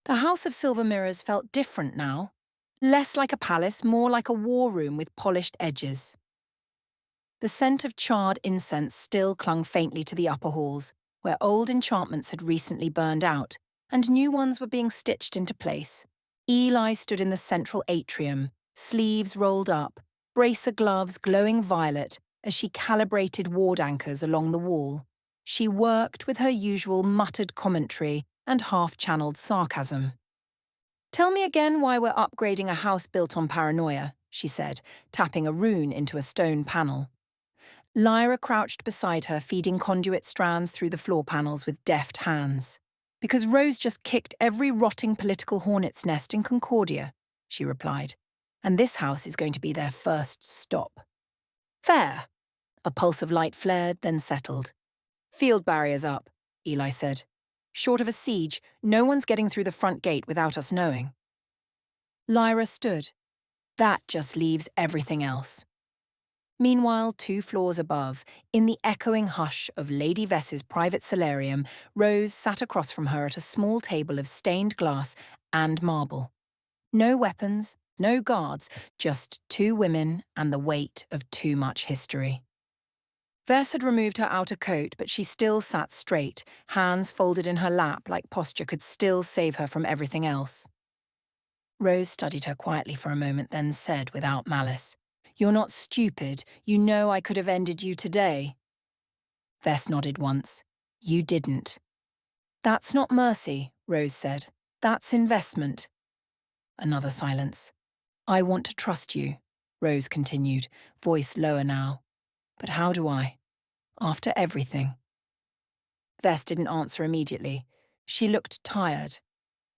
The House of Silver Mirrors felt different now. Less like a palace, more like a war room with polished edges. The scent of charred incense still clung faintly to the upper halls, where old enchantments had recently burned out, and new ones were being stitched into place. Eli stood in the central atrium, sleeves rolled up, bracer gloves glowing violet as she calibrated ward anchors along the wall. She worked with her usual muttered commentary and half-channeled sarcasm. "Tell me again why we're upgrading a house built on paranoia," she said, tapping a rune into a stone panel. Lyra crouched beside her, feeding conduit strands through the floor panels with deft hands. "Because Rose just kicked every rotting political hornet's nest in Concordia," she replied, "and this house is going to be their first stop." "Fair." A pulse of light flared, then settled. "Field barriers up," Eli said. "Short of a siege, no one's getting through the front gate without us knowing." Lyra stood. "That just leaves everything else." Meanwhile, 2 floors above, in the echoing hush of Lady Vess's private solarium, Rose sat across from her at a small table of stained glass and marble. No weapons, no guards, just 2 women and the weight of too much history. Vess had removed her outer coat, but she still sat straight, hands folded in her lap like posture could still save her from everything else. Rose studied her quietly for a moment, then said without malice, "You're not stupid. You know I could have ended you today." Vess nodded once. "You didn't." "That's not mercy," Rose said. "That's investment." Another silence. "I want to trust you," Rose continued, voice lower now. "But how do I? After everything?" Vess didn't answer immediately. She looked tired,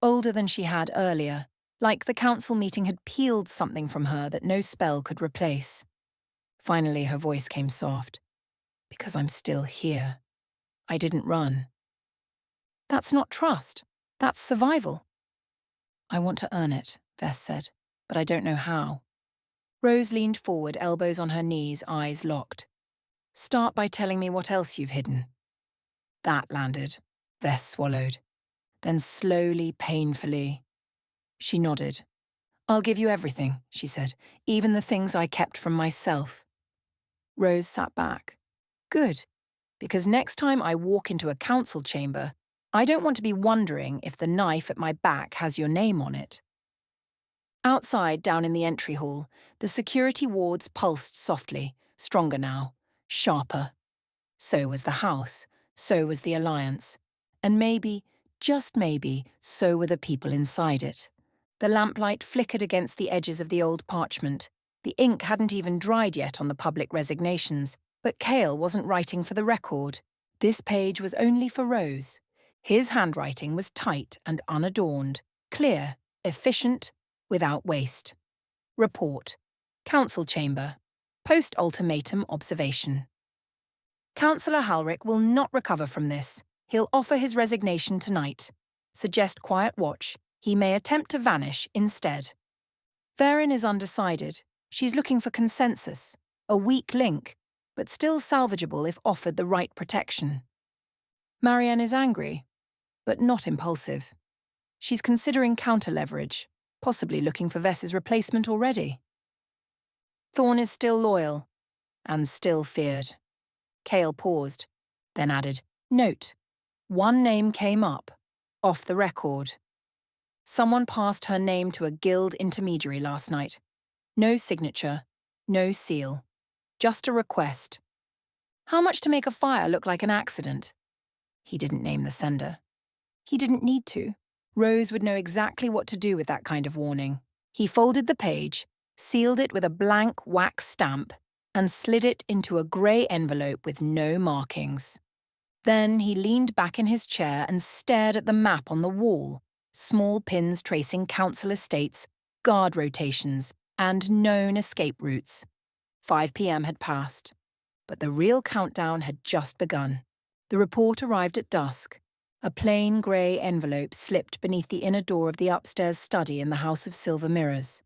older than she had earlier, like the council meeting had peeled something from her that no spell could replace. Finally, her voice came soft. "Because I'm still here. I didn't run." "That's not trust. That's survival." "I want to earn it," Vess said, "but I don't know how." Rose leaned forward, elbows on her knees, eyes locked. "Start by telling me what else you've hidden." That landed. Vess swallowed. Then slowly, painfully. She nodded. "I'll give you everything," she said, "even the things I kept from myself." Rose sat back. "Good, because next time I walk into a council chamber, I don't want to be wondering if the knife at my back has your name on it." Outside, down in the entry hall, the security wards pulsed softly, stronger now, sharper. So was the house, so was the alliance, and maybe, just maybe, so were the people inside it. The lamplight flickered against the edges of the old parchment. The ink hadn't even dried yet on the public resignations, but Cale wasn't writing for the record. This page was only for Rose. His handwriting was tight and unadorned, clear, efficient, without waste. Report. Council Chamber. Post-ultimatum observation. Councillor Halrick will not recover from this. He'll offer his resignation tonight. Suggest quiet watch. He may attempt to vanish instead. Verin is undecided. She's looking for consensus, a weak link, but still salvageable if offered the right protection. Marianne is angry, but not impulsive. She's considering counter-leverage, possibly looking for Vess's replacement already. Thorne is still loyal, and still feared. Cale paused, then added, "Note, one name came up, off the record. Someone passed her name to a guild intermediary last night. No signature, no seal, just a request. How much to make a fire look like an accident?" He didn't name the sender. He didn't need to. Rose would know exactly what to do with that kind of warning. He folded the page, sealed it with a blank wax stamp, and slid it into a grey envelope with no markings. Then he leaned back in his chair and stared at the map on the wall, small pins tracing council estates, guard rotations, and known escape routes. 5 p.m. had passed, but the real countdown had just begun. The report arrived at dusk. A plain grey envelope slipped beneath the inner door of the upstairs study in the House of Silver Mirrors.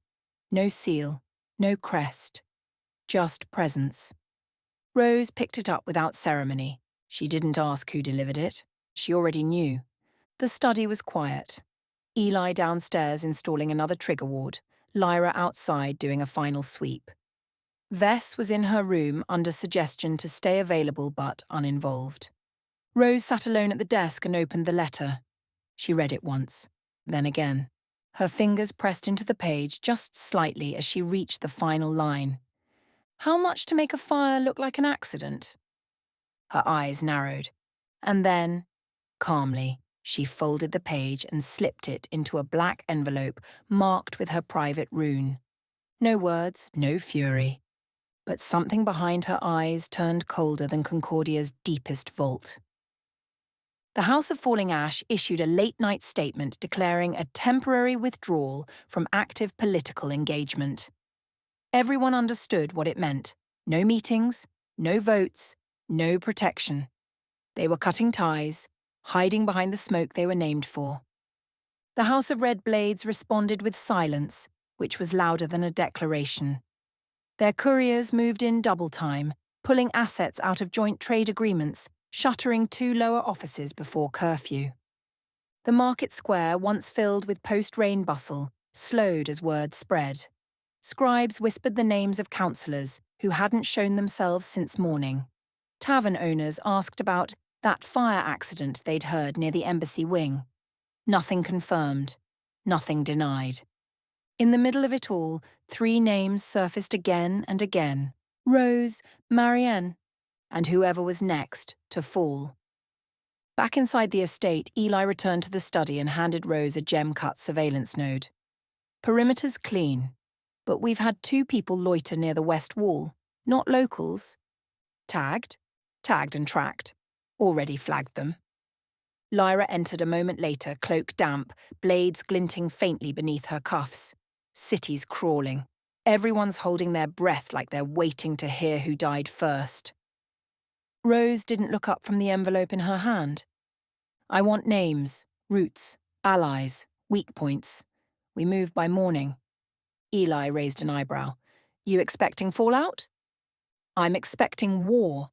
No seal, no crest, just presence. Rose picked it up without ceremony. She didn't ask who delivered it. She already knew. The study was quiet. Eli downstairs installing another trigger ward, Lyra outside doing a final sweep. Vess was in her room under suggestion to stay available but uninvolved. Rose sat alone at the desk and opened the letter. She read it once, then again. Her fingers pressed into the page just slightly as she reached the final line. How much to make a fire look like an accident? Her eyes narrowed. And then, calmly, she folded the page and slipped it into a black envelope marked with her private rune. No words, no fury. But something behind her eyes turned colder than Concordia's deepest vault. The House of Falling Ash issued a late-night statement declaring a temporary withdrawal from active political engagement. Everyone understood what it meant. No meetings, no votes, no protection. They were cutting ties, hiding behind the smoke they were named for. The House of Red Blades responded with silence, which was louder than a declaration. Their couriers moved in double time, pulling assets out of joint trade agreements, shuttering 2 lower offices before curfew. The market square, once filled with post-rain bustle, slowed as word spread. Scribes whispered the names of councillors who hadn't shown themselves since morning. Tavern owners asked about that fire accident they'd heard near the embassy wing. Nothing confirmed, nothing denied. In the middle of it all, 3 names surfaced again and again. Rose, Marianne, and whoever was next to fall. Back inside the estate, Eli returned to the study and handed Rose a gem-cut surveillance node. Perimeter's clean, but we've had 2 people loiter near the west wall, not locals. Tagged and tracked. Already flagged them. Lyra entered a moment later, cloak damp, blades glinting faintly beneath her cuffs. Cities crawling. Everyone's holding their breath like they're waiting to hear who died first. Rose didn't look up from the envelope in her hand. I want names, routes, allies, weak points. We move by morning. Eli raised an eyebrow. You expecting fallout? I'm expecting war.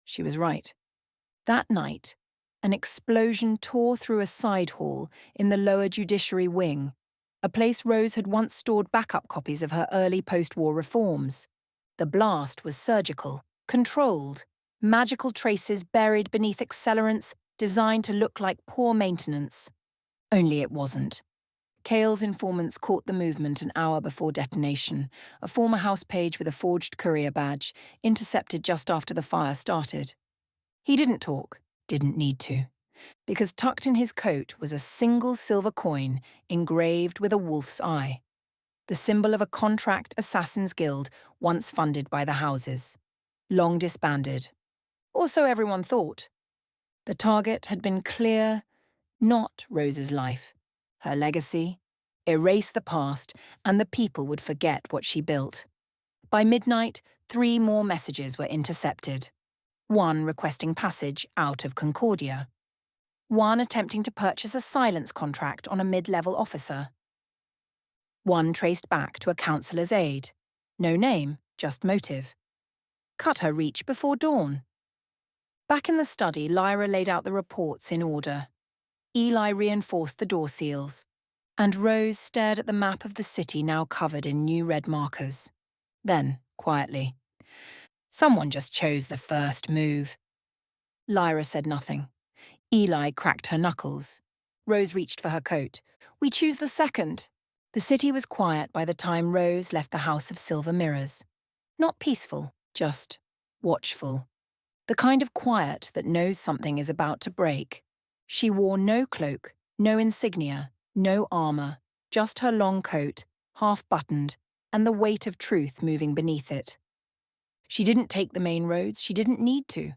She was right. That night, an explosion tore through a side hall in the lower judiciary wing, a place Rose had once stored backup copies of her early post-war reforms. The blast was surgical, controlled, magical traces buried beneath accelerants designed to look like poor maintenance. Only it wasn't. Kale's informants caught the movement an hour before detonation, a former house page with a forged courier badge, intercepted just after the fire started. He didn't talk, didn't need to, because tucked in his coat was a single silver coin engraved with a wolf's eye, the symbol of a contract assassins guild once funded by the houses, long disbanded. Or so everyone thought. The target had been clear, not Rose's life. Her legacy, erase the past, and the people would forget what she built. By midnight, 3 more messages were intercepted. 1 requesting passage out of Concordia. 1 attempting to purchase a silence contract on a mid-level officer. 1 traced back to a councillor's aide. No name, just motive. Cut her reach before dawn. Back in the study, Lyra laid out the reports in order. Eli reinforced the door seals, and Rose stared at the map of the city now covered in new red markers. Then, quietly, someone just chose the first move. Lyra said nothing. Eli cracked her knuckles. Rose reached for her coat. We choose the second. The city was quiet by the time Rose left the House of Silver Mirrors. Not peaceful, just watchful. The kind of quiet that knows something is about to break. She wore no cloak, no insignia, no armor, just her long coat, half-buttoned, and the weight of truth moving beneath it. She didn't take the main roads, she didn't need to.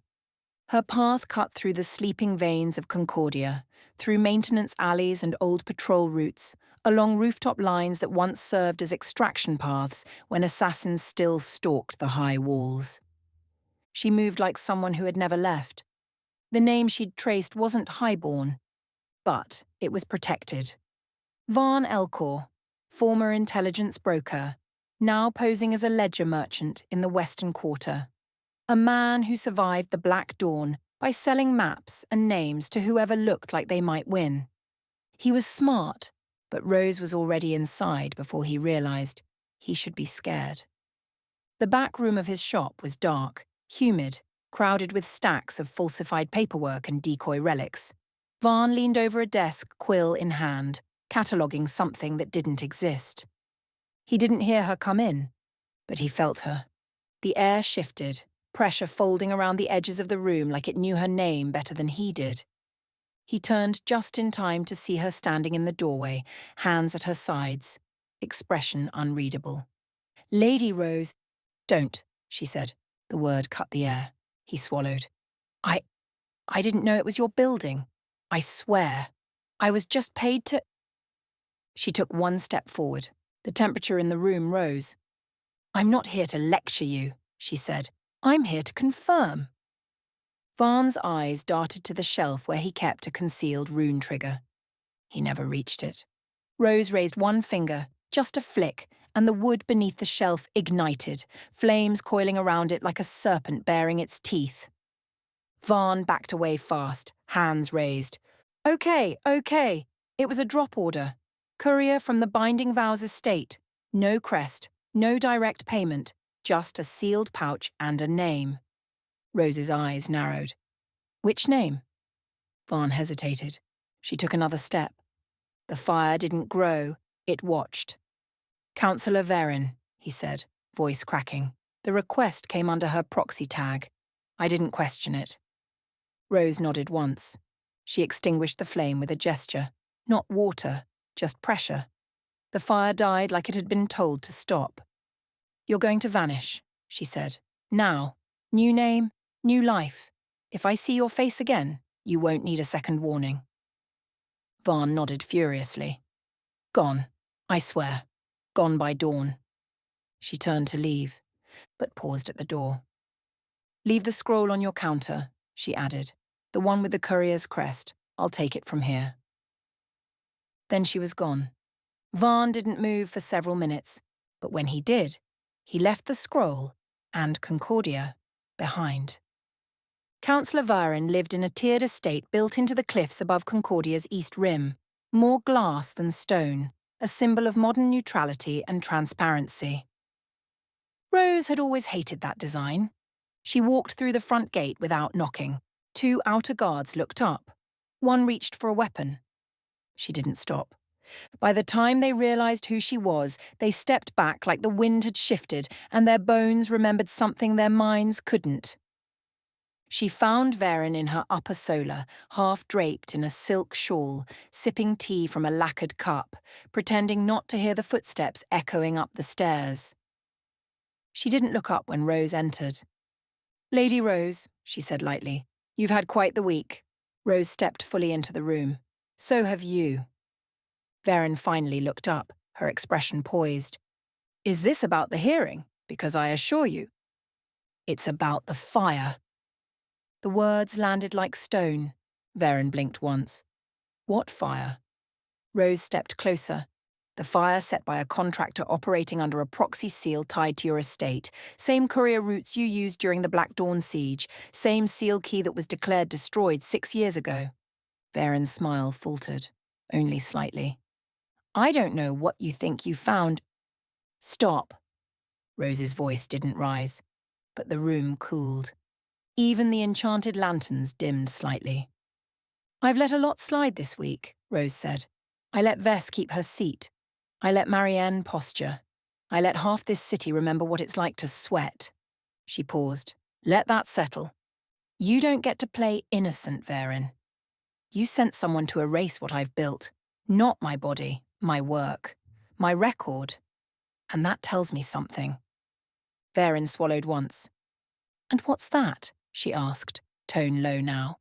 Her path cut through the sleeping veins of Concordia, through maintenance alleys and old patrol routes, along rooftop lines that once served as extraction paths when assassins still stalked the high walls. She moved like someone who had never left. The name she'd traced wasn't highborn, but it was protected. Varn Elcor, former intelligence broker, now posing as a ledger merchant in the Western Quarter. A man who survived the Black Dawn by selling maps and names to whoever looked like they might win. He was smart, But Rose was already inside before he realized he should be scared. The back room of his shop was dark, humid, crowded with stacks of falsified paperwork and decoy relics. Vaughn leaned over a desk, quill in hand, cataloguing something that didn't exist. He didn't hear her come in, but he felt her. The air shifted, pressure folding around the edges of the room like it knew her name better than he did. He turned just in time to see her standing in the doorway, hands at her sides, expression unreadable. "Lady Rose." "Don't," she said. The word cut the air. He swallowed. I didn't know it was your building. I swear. I was just paid to—" She took one step forward. The temperature in the room rose. "I'm not here to lecture you," she said. "I'm here to confirm." Vaughn's eyes darted to the shelf where he kept a concealed rune trigger. He never reached it. Rose raised one finger, just a flick, and the wood beneath the shelf ignited, flames coiling around it like a serpent baring its teeth. Vaughn backed away fast, hands raised. Okay. It was a drop order. Courier from the Binding Vows estate. No crest, no direct payment, just a sealed pouch and a name. Rose's eyes narrowed. Which name? Vaughn hesitated. She took another step. The fire didn't grow, it watched. "Councillor Verin," he said, voice cracking. "The request came under her proxy tag. I didn't question it." Rose nodded once. She extinguished the flame with a gesture. Not water, just pressure. The fire died like it had been told to stop. "You're going to vanish," she said. "Now. New name, new life. If I see your face again, you won't need a second warning." Vaughn nodded furiously. "Gone, I swear. Gone by dawn." She turned to leave, but paused at the door. "Leave the scroll on your counter," she added. "The one with the courier's crest. I'll take it from here." Then she was gone. Vaughn didn't move for several minutes, but when he did, he left the scroll and Concordia behind. Councillor Viren lived in a tiered estate built into the cliffs above Concordia's east rim, more glass than stone, a symbol of modern neutrality and transparency. Rose had always hated that design. She walked through the front gate without knocking. 2 outer guards looked up. One reached for a weapon. She didn't stop. By the time they realized who she was, they stepped back like the wind had shifted and their bones remembered something their minds couldn't. She found Verin in her upper solar, half draped in a silk shawl, sipping tea from a lacquered cup, pretending not to hear the footsteps echoing up the stairs. She didn't look up when Rose entered. "Lady Rose," she said lightly, "you've had quite the week." Rose stepped fully into the room. "So have you." Verin finally looked up, her expression poised. "Is this about the hearing? Because I assure you, it's about the fire." The words landed like stone. Verin blinked once. "What fire?" Rose stepped closer. "The fire set by a contractor operating under a proxy seal tied to your estate. Same courier routes you used during the Black Dawn siege. Same seal key that was declared destroyed 6 years ago." Verin's smile faltered, only slightly. "I don't know what you think you found—" "Stop." Rose's voice didn't rise, but the room cooled. Even the enchanted lanterns dimmed slightly. "I've let a lot slide this week," Rose said. "I let Vess keep her seat. I let Marianne posture. I let half this city remember what it's like to sweat." She paused. "Let that settle. You don't get to play innocent, Verin. You sent someone to erase what I've built. Not my body, my work, my record. And that tells me something." Verin swallowed once. "And what's that?" she asked, tone low now.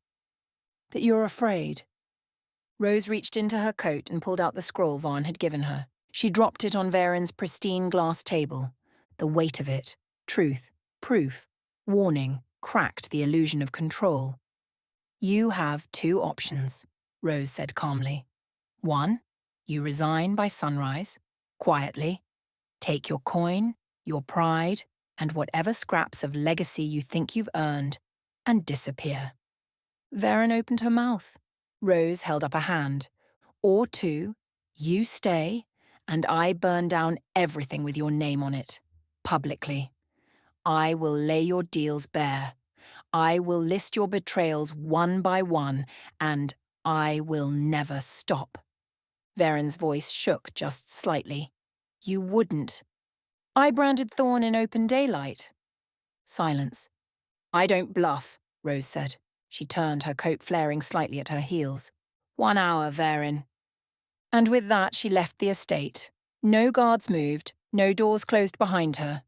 "That you're afraid." Rose reached into her coat and pulled out the scroll Vaughn had given her. She dropped it on Verin's pristine glass table. The weight of it, truth, proof, warning, cracked the illusion of control. "You have 2 options," Rose said calmly. 1, you resign by sunrise, quietly, take your coin, your pride, and whatever scraps of legacy you think you've earned, and disappear. Verin opened her mouth. Rose held up a hand. Or 2, You stay, and I burn down everything with your name on it, publicly. I will lay your deals bare. I will list your betrayals one by one, and I will never stop. Varen's voice shook just slightly. You wouldn't. I branded Thorn in open daylight. Silence. I don't bluff, Rose said. She turned, her coat flaring slightly at her heels. 1 hour, Varen. And with that she left the estate. No guards moved, no doors closed behind her.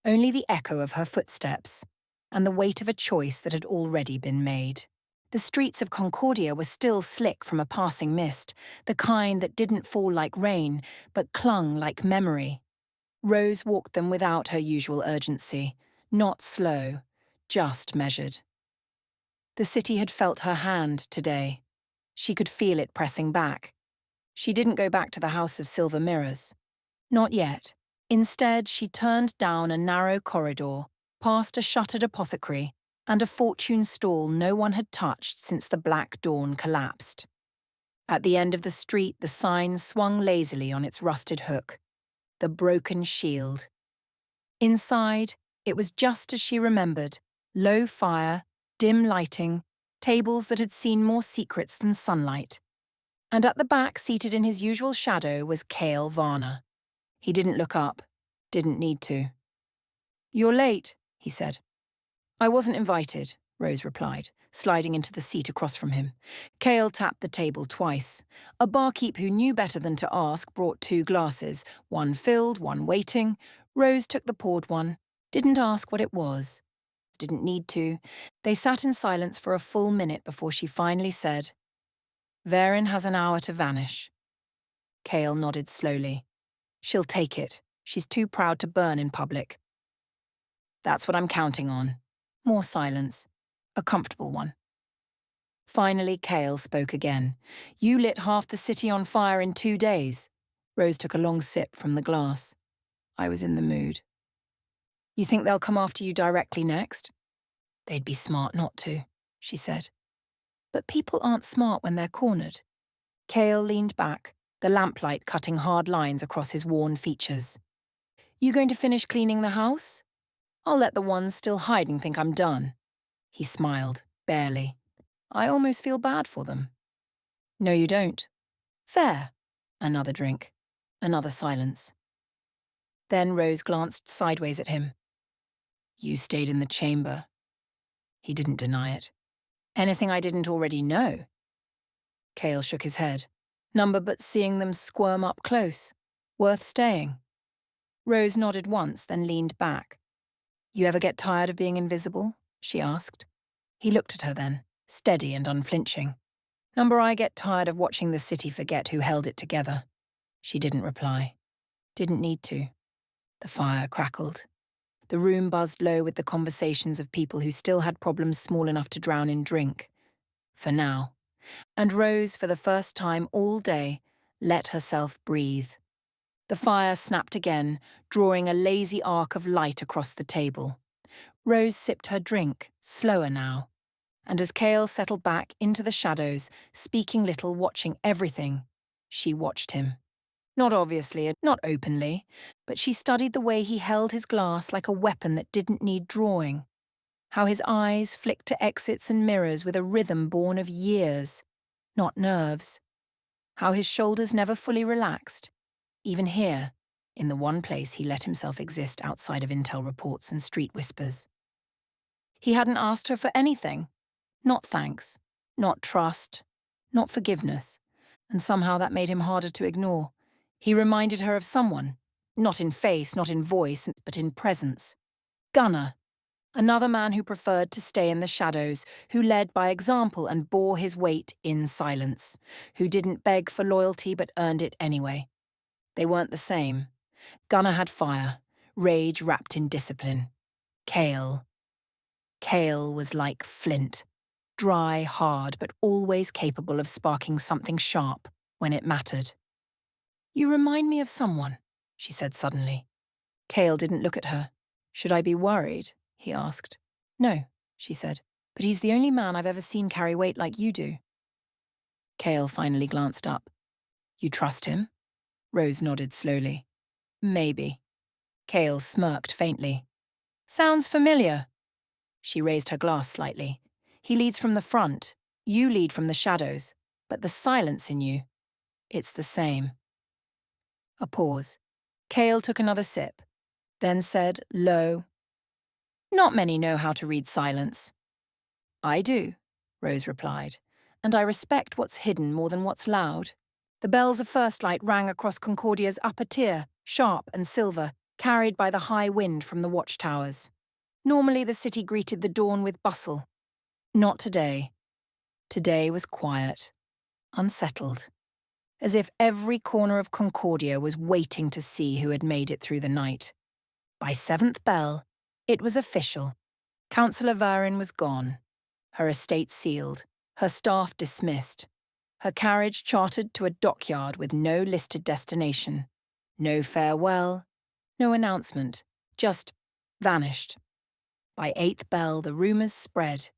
Only the echo of her footsteps, and the weight of a choice that had already been made. The streets of Concordia were still slick from a passing mist, the kind that didn't fall like rain, but clung like memory. Rose walked them without her usual urgency, not slow, just measured. The city had felt her hand today. She could feel it pressing back. She didn't go back to the House of Silver Mirrors. Not yet. Instead, she turned down a narrow corridor, past a shuttered apothecary, and a fortune stall no one had touched since the Black Dawn collapsed. At the end of the street, the sign swung lazily on its rusted hook. The Broken Shield. Inside, it was just as she remembered. Low fire, dim lighting, tables that had seen more secrets than sunlight. And at the back, seated in his usual shadow, was Cale Varner. He didn't look up, didn't need to. You're late, he said. I wasn't invited, Rose replied, sliding into the seat across from him. Cale tapped the table twice. A barkeep who knew better than to ask brought 2 glasses, one filled, one waiting. Rose took the poured one, didn't ask what it was. Didn't need to. They sat in silence for a full minute before she finally said, Varen has an hour to vanish. Cale nodded slowly. She'll take it. She's too proud to burn in public. That's what I'm counting on. More silence. A comfortable one. Finally, Cale spoke again. You lit half the city on fire in 2 days. Rose took a long sip from the glass. I was in the mood. You think they'll come after you directly next? They'd be smart not to, she said. But people aren't smart when they're cornered. Cale leaned back, the lamplight cutting hard lines across his worn features. You going to finish cleaning the house? I'll let the ones still hiding think I'm done. He smiled, barely. I almost feel bad for them. No, you don't. Fair. Another drink. Another silence. Then Rose glanced sideways at him. You stayed in the chamber. He didn't deny it. Anything I didn't already know? Cale shook his head. Number but seeing them squirm up close. Worth staying. Rose nodded once, then leaned back. You ever get tired of being invisible? She asked. He looked at her then, steady and unflinching. Number I get tired of watching the city forget who held it together. She didn't reply. Didn't need to. The fire crackled. The room buzzed low with the conversations of people who still had problems small enough to drown in drink. For now. And Rose, for the first time all day, let herself breathe. The fire snapped again, drawing a lazy arc of light across the table. Rose sipped her drink, slower now. And as Cale settled back into the shadows, speaking little, watching everything, she watched him. Not obviously and not openly, but she studied the way he held his glass like a weapon that didn't need drawing. How his eyes flicked to exits and mirrors with a rhythm born of years, not nerves. How his shoulders never fully relaxed, even here, in the one place he let himself exist outside of intel reports and street whispers. He hadn't asked her for anything. Not thanks, not trust, not forgiveness, and somehow that made him harder to ignore. He reminded her of someone, not in face, not in voice, but in presence. Gunnar, another man who preferred to stay in the shadows, who led by example and bore his weight in silence, who didn't beg for loyalty but earned it anyway. They weren't the same. Gunnar had fire, rage wrapped in discipline. Cale was like flint. Dry, hard, but always capable of sparking something sharp when it mattered. You remind me of someone, she said suddenly. Cale didn't look at her. Should I be worried? He asked. No, she said, but he's the only man I've ever seen carry weight like you do. Cale finally glanced up. You trust him? Rose nodded slowly. Maybe. Kale smirked faintly. Sounds familiar. She raised her glass slightly. He leads from the front. You lead from the shadows. But the silence in you, it's the same. A pause. Kale took another sip, then said, low, Not many know how to read silence. I do, Rose replied, and I respect what's hidden more than what's loud. The bells of first light rang across Concordia's upper tier, sharp and silver, carried by the high wind from the watchtowers. Normally the city greeted the dawn with bustle. Not today. Today was quiet, unsettled, as if every corner of Concordia was waiting to see who had made it through the night. By seventh bell, it was official. Councillor Varin was gone, her estate sealed, her staff dismissed, her carriage chartered to a dockyard with no listed destination. No farewell, no announcement, just vanished. By eighth bell, the rumours spread.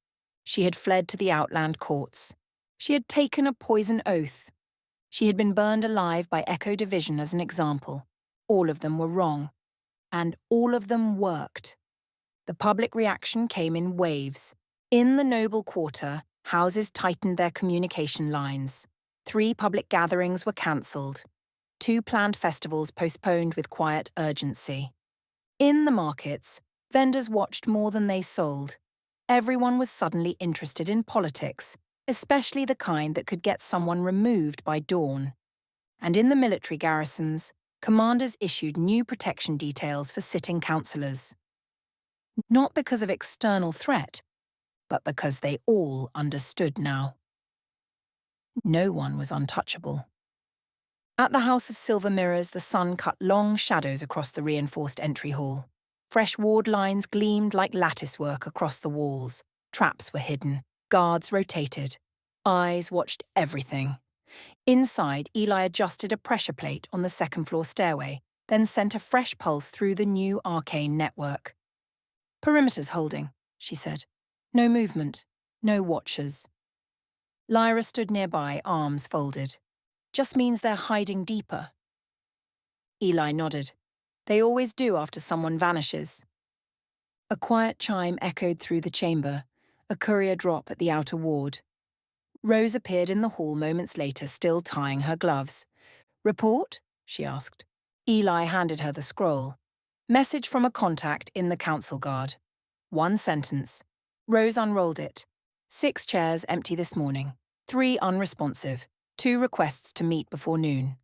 She had fled to the outland courts. She had taken a poison oath. She had been burned alive by Echo Division as an example. All of them were wrong. And all of them worked. The public reaction came in waves. In the noble quarter, houses tightened their communication lines. 3 public gatherings were cancelled. 2 planned festivals postponed with quiet urgency. In the markets, vendors watched more than they sold. Everyone was suddenly interested in politics, especially the kind that could get someone removed by dawn. And in the military garrisons, commanders issued new protection details for sitting councillors. Not because of external threat, but because they all understood now. No one was untouchable. At the House of Silver Mirrors, the sun cut long shadows across the reinforced entry hall. Fresh ward lines gleamed like latticework across the walls. Traps were hidden. Guards rotated. Eyes watched everything. Inside, Eli adjusted a pressure plate on the second-floor stairway, then sent a fresh pulse through the new arcane network. Perimeter's holding, she said. No movement. No watchers. Lyra stood nearby, arms folded. Just means they're hiding deeper. Eli nodded. They always do after someone vanishes. A quiet chime echoed through the chamber, a courier drop at the outer ward. Rose appeared in the hall moments later, still tying her gloves. Report? She asked. Eli handed her the scroll. Message from a contact in the council guard. 1 sentence. Rose unrolled it. 6 chairs empty this morning. 3 unresponsive. 2 requests to meet before noon.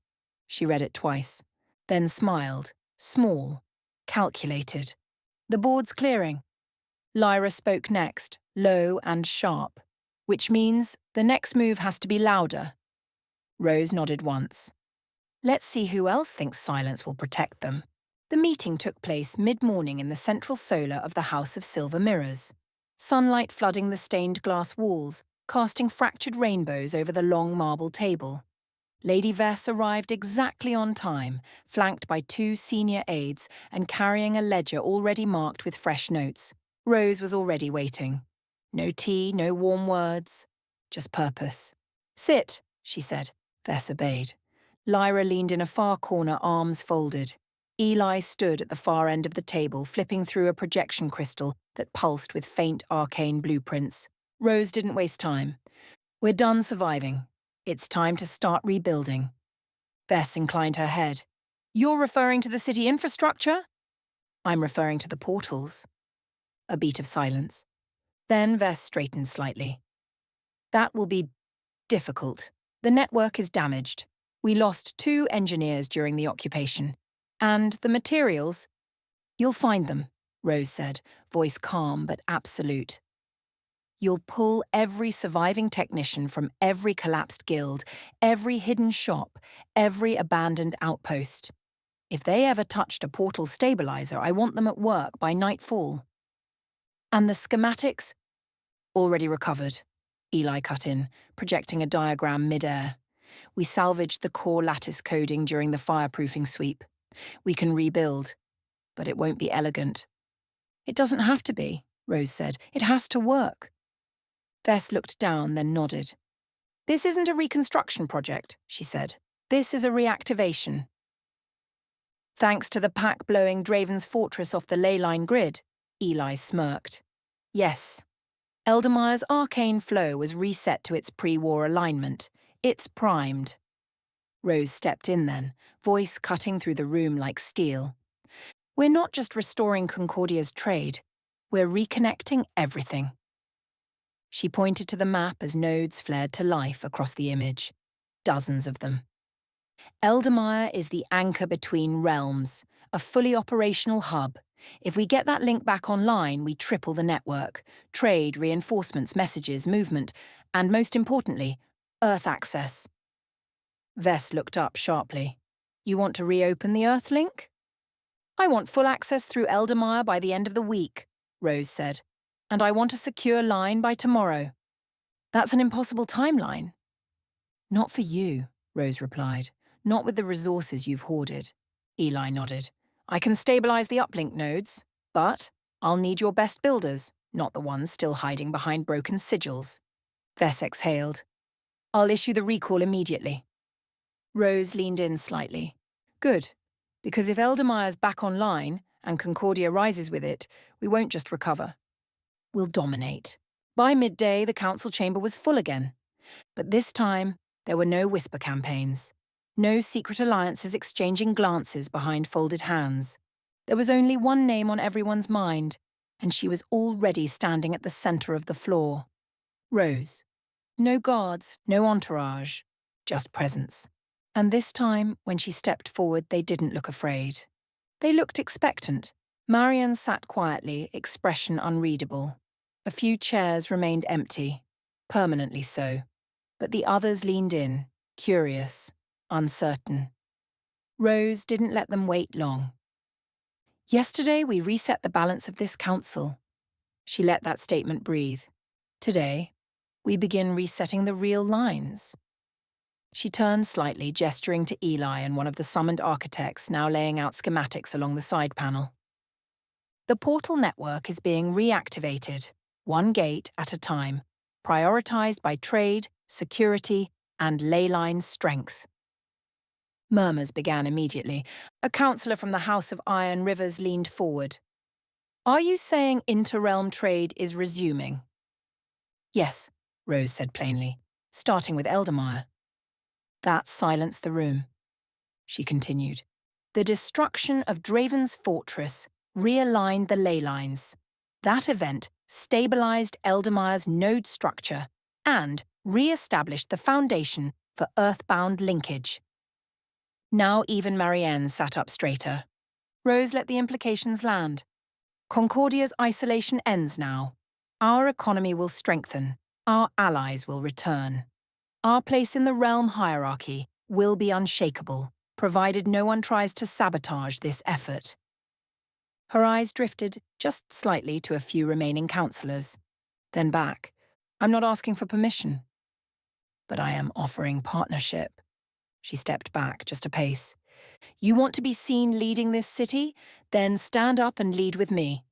She read it twice, then smiled. Small, calculated. The board's clearing. Lyra spoke next, low and sharp, which means the next move has to be louder. Rose nodded once. Let's see who else thinks silence will protect them. The meeting took place mid-morning in the central solar of the House of Silver Mirrors. Sunlight flooding the stained glass walls, casting fractured rainbows over the long marble table. Lady Vess arrived exactly on time, flanked by 2 senior aides and carrying a ledger already marked with fresh notes. Rose was already waiting. No tea, no warm words, just purpose. Sit, she said. Vess obeyed. Lyra leaned in a far corner, arms folded. Eli stood at the far end of the table, flipping through a projection crystal that pulsed with faint arcane blueprints. Rose didn't waste time. We're done surviving. It's time to start rebuilding. Vess inclined her head. You're referring to the city infrastructure? I'm referring to the portals. A beat of silence. Then Vess straightened slightly. That will be difficult. The network is damaged. We lost 2 engineers during the occupation. And the materials? You'll find them, Rose said, voice calm but absolute. You'll pull every surviving technician from every collapsed guild, every hidden shop, every abandoned outpost. If they ever touched a portal stabilizer, I want them at work by nightfall. And the schematics? Already recovered, Eli cut in, projecting a diagram mid-air. We salvaged the core lattice coding during the fireproofing sweep. We can rebuild, but it won't be elegant. It doesn't have to be, Rose said. It has to work. Vess looked down, then nodded. This isn't a reconstruction project, she said. This is a reactivation. Thanks to the pack blowing Draven's fortress off the ley line grid, Eli smirked. Yes. Eldemire's arcane flow was reset to its pre-war alignment. It's primed. Rose stepped in then, voice cutting through the room like steel. We're not just restoring Concordia's trade, we're reconnecting everything. She pointed to the map as nodes flared to life across the image. Dozens of them. Eldemire is the anchor between realms, a fully operational hub. If we get that link back online, we triple the network. Trade, reinforcements, messages, movement, and most importantly, Earth access. Vess looked up sharply. You want to reopen the Earth link? I want full access through Eldemire by the end of the week, Rose said. And I want a secure line by tomorrow. That's an impossible timeline. Not for you, Rose replied. Not with the resources you've hoarded. Eli nodded. I can stabilize the uplink nodes, but I'll need your best builders, not the ones still hiding behind broken sigils. Vess exhaled. I'll issue the recall immediately. Rose leaned in slightly. Good, because if Eldemire's back online and Concordia rises with it, we won't just recover. We'll dominate. By midday, the council chamber was full again. But this time, there were no whisper campaigns. No secret alliances exchanging glances behind folded hands. There was only one name on everyone's mind, and she was already standing at the centre of the floor. Rose. No guards, no entourage, just presence. And this time, when she stepped forward, they didn't look afraid. They looked expectant. Marian sat quietly, expression unreadable. A few chairs remained empty, permanently so. But the others leaned in, curious, uncertain. Rose didn't let them wait long. Yesterday we reset the balance of this council. She let that statement breathe. Today, we begin resetting the real lines. She turned slightly, gesturing to Eli and one of the summoned architects now laying out schematics along the side panel. The portal network is being reactivated, one gate at a time, prioritized by trade, security, and ley line strength. Murmurs began immediately. A councillor from the House of Iron Rivers leaned forward. Are you saying inter-realm trade is resuming? Yes, Rose said plainly, starting with Eldemire. That silenced the room. She continued. The destruction of Draven's fortress realigned the ley lines. That event stabilized Eldemire's node structure and re-established the foundation for earthbound linkage. Now even Marianne sat up straighter. Rose let the implications land. Concordia's isolation ends now. Our economy will strengthen. Our allies will return. Our place in the realm hierarchy will be unshakable, provided no one tries to sabotage this effort. Her eyes drifted just slightly to a few remaining councillors, then back. I'm not asking for permission, but I am offering partnership. She stepped back just a pace. You want to be seen leading this city? Then stand up and lead with me.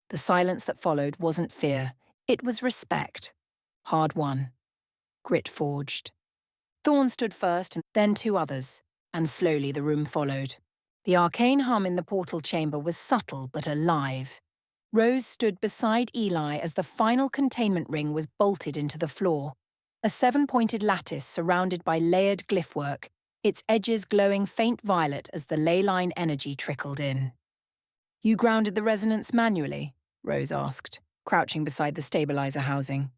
The silence that followed wasn't fear. It was respect. Hard won. Grit forged. Thorn stood first, and then two others, and slowly the room followed. The arcane hum in the portal chamber was subtle but alive. Rose stood beside Eli as the final containment ring was bolted into the floor. A seven-pointed lattice surrounded by layered glyphwork, its edges glowing faint violet as the ley line energy trickled in. You grounded the resonance manually? Rose asked, crouching beside the stabilizer housing.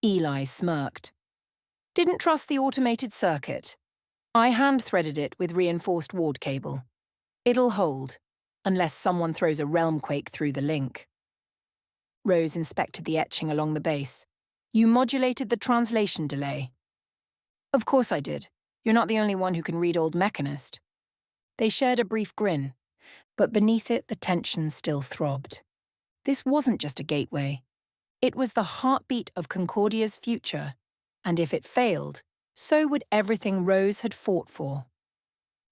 Eli smirked. Didn't trust the automated circuit. I hand-threaded it with reinforced ward cable. It'll hold, unless someone throws a realm quake through the link. Rose inspected the etching along the base. You modulated the translation delay. Of course I did. You're not the only one who can read Old Mechanist. They shared a brief grin, but beneath it the tension still throbbed. This wasn't just a gateway. It was the heartbeat of Concordia's future, and if it failed, so would everything Rose had fought for.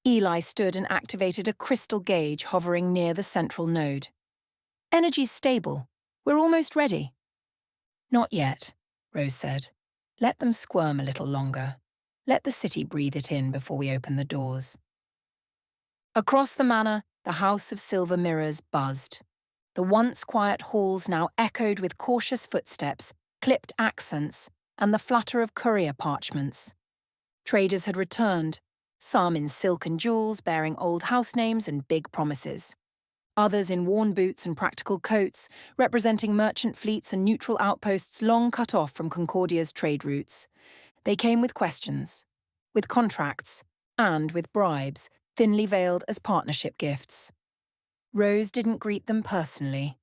Eli stood and activated a crystal gauge hovering near the central node. Energy's stable. We're almost ready. Not yet, Rose said. Let them squirm a little longer. Let the city breathe it in before we open the doors. Across the manor, the House of Silver Mirrors buzzed. The once quiet halls now echoed with cautious footsteps, clipped accents, and the flutter of courier parchments. Traders had returned, some in silk and jewels bearing old house names and big promises. Others in worn boots and practical coats, representing merchant fleets and neutral outposts long cut off from Concordia's trade routes. They came with questions, with contracts, and with bribes, thinly veiled as partnership gifts. Rose didn't greet them personally.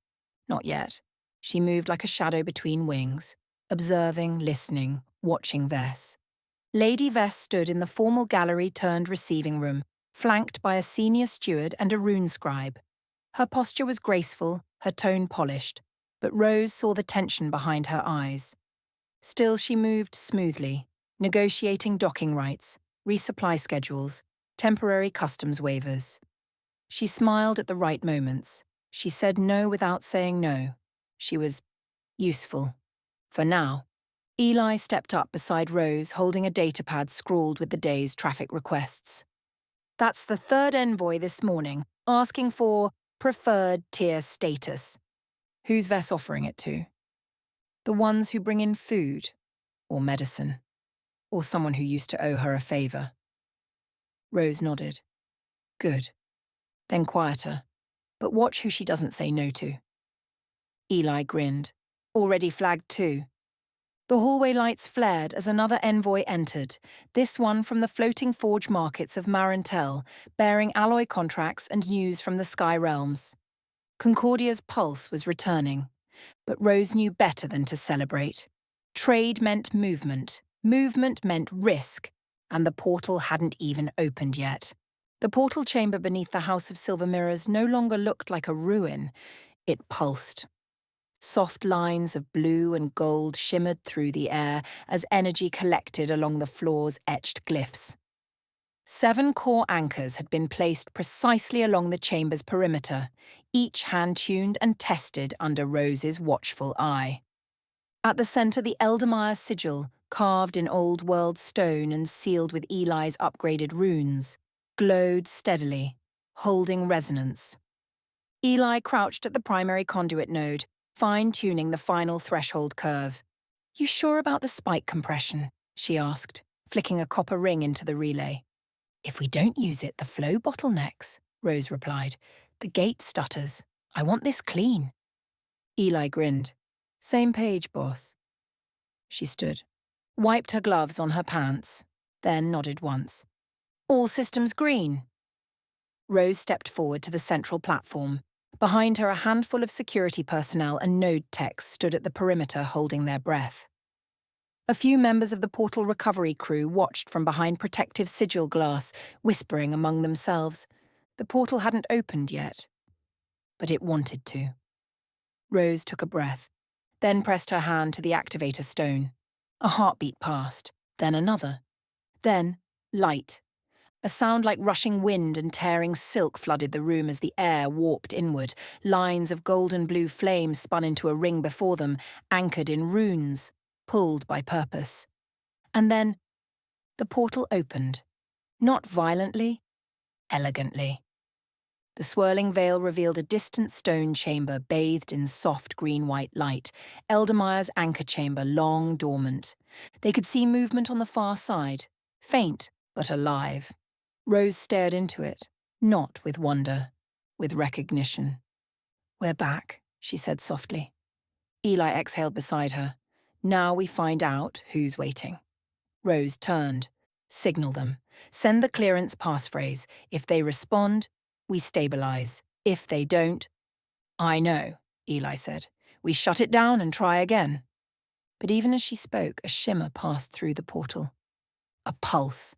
Not yet. She moved like a shadow between wings, observing, listening, watching Vess. Lady Vess stood in the formal gallery-turned-receiving room, flanked by a senior steward and a rune scribe. Her posture was graceful, her tone polished, but Rose saw the tension behind her eyes. Still she moved smoothly, negotiating docking rights, resupply schedules, temporary customs waivers. She smiled at the right moments. She said no without saying no. She was useful. For now. Eli stepped up beside Rose, holding a datapad scrawled with the day's traffic requests. That's the third envoy this morning, asking for preferred tier status. Who's Vess offering it to? The ones who bring in food, or medicine, or someone who used to owe her a favour. Rose nodded. Good. Then quieter. But watch who she doesn't say no to. Eli grinned. Already flagged too. The hallway lights flared as another envoy entered, this one from the floating forge markets of Marantel, bearing alloy contracts and news from the Sky Realms. Concordia's pulse was returning, but Rose knew better than to celebrate. Trade meant movement, movement meant risk, and the portal hadn't even opened yet. The portal chamber beneath the House of Silver Mirrors no longer looked like a ruin, it pulsed. Soft lines of blue and gold shimmered through the air as energy collected along the floor's etched glyphs. 7 core anchors had been placed precisely along the chamber's perimeter, each hand-tuned and tested under Rose's watchful eye. At the centre, the Eldemire sigil, carved in old-world stone and sealed with Eli's upgraded runes, glowed steadily, holding resonance. Eli crouched at the primary conduit node, fine-tuning the final threshold curve. You sure about the spike compression? She asked, flicking a copper ring into the relay. If we don't use it, the flow bottlenecks, Rose replied. The gate stutters. I want this clean. Eli grinned. Same page, boss. She stood, wiped her gloves on her pants, then nodded once. All systems green. Rose stepped forward to the central platform. Behind her, a handful of security personnel and node techs stood at the perimeter holding their breath. A few members of the portal recovery crew watched from behind protective sigil glass, whispering among themselves. The portal hadn't opened yet, but it wanted to. Rose took a breath, then pressed her hand to the activator stone. A heartbeat passed, then another. Then, light. A sound like rushing wind and tearing silk flooded the room as the air warped inward. Lines of golden-blue flame spun into a ring before them, anchored in runes, pulled by purpose. And then, the portal opened. Not violently, elegantly. The swirling veil revealed a distant stone chamber bathed in soft green-white light, Eldemire's anchor chamber long dormant. They could see movement on the far side, faint but alive. Rose stared into it, not with wonder, with recognition. We're back, she said softly. Eli exhaled beside her. Now we find out who's waiting. Rose turned. Signal them. Send the clearance passphrase. If they respond, we stabilize. If they don't, I know, Eli said. We shut it down and try again. But even as she spoke, a shimmer passed through the portal. A pulse.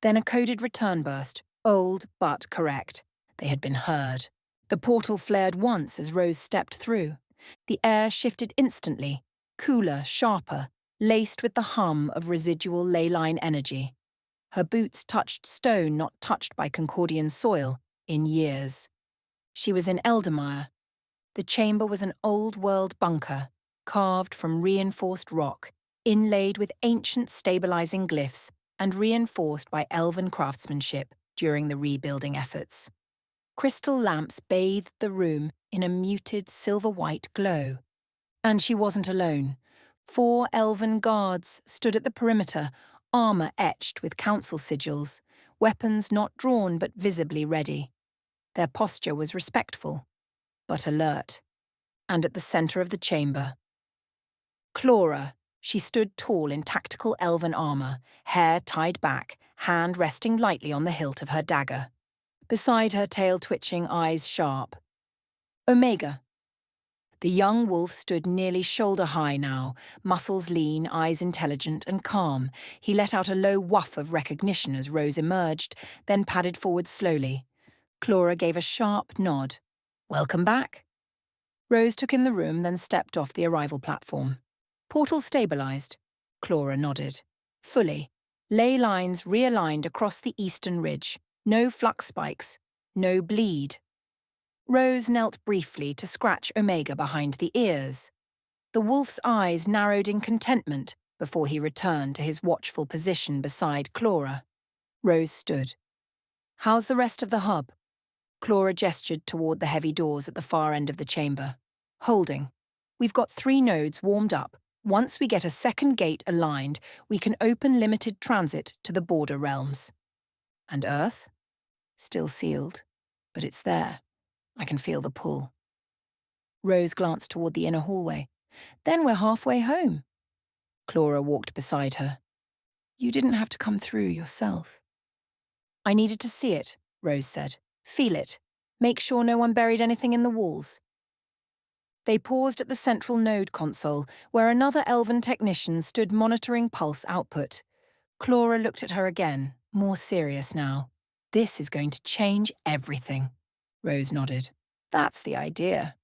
Then a coded return burst, old but correct. They had been heard. The portal flared once as Rose stepped through. The air shifted instantly, cooler, sharper, laced with the hum of residual ley line energy. Her boots touched stone not touched by Concordian soil in years. She was in Eldemire. The chamber was an old-world bunker, carved from reinforced rock, inlaid with ancient stabilizing glyphs, and reinforced by elven craftsmanship, during the rebuilding efforts. Crystal lamps bathed the room in a muted silver-white glow. And she wasn't alone. 4 elven guards stood at the perimeter, armour etched with council sigils, weapons not drawn but visibly ready. Their posture was respectful, but alert. And at the centre of the chamber, Clara. She stood tall in tactical elven armour, hair tied back, hand resting lightly on the hilt of her dagger. Beside her, tail twitching, eyes sharp. Omega. The young wolf stood nearly shoulder-high now, muscles lean, eyes intelligent and calm. He let out a low whuff of recognition as Rose emerged, then padded forward slowly. Clara gave a sharp nod. Welcome back. Rose took in the room, then stepped off the arrival platform. Portal stabilised. Clara nodded. Fully. Ley lines realigned across the eastern ridge. No flux spikes. No bleed. Rose knelt briefly to scratch Omega behind the ears. The wolf's eyes narrowed in contentment before he returned to his watchful position beside Clara. Rose stood. How's the rest of the hub? Clara gestured toward the heavy doors at the far end of the chamber. Holding. We've got 3 nodes warmed up. Once we get a second gate aligned, we can open limited transit to the border realms. And Earth? Still sealed. But it's there. I can feel the pull. Rose glanced toward the inner hallway. Then we're halfway home. Clara walked beside her. You didn't have to come through yourself. I needed to see it, Rose said. Feel it. Make sure no one buried anything in the walls. They paused at the central node console, where another elven technician stood monitoring pulse output. Clara looked at her again, more serious now. This is going to change everything. Rose nodded. That's the idea.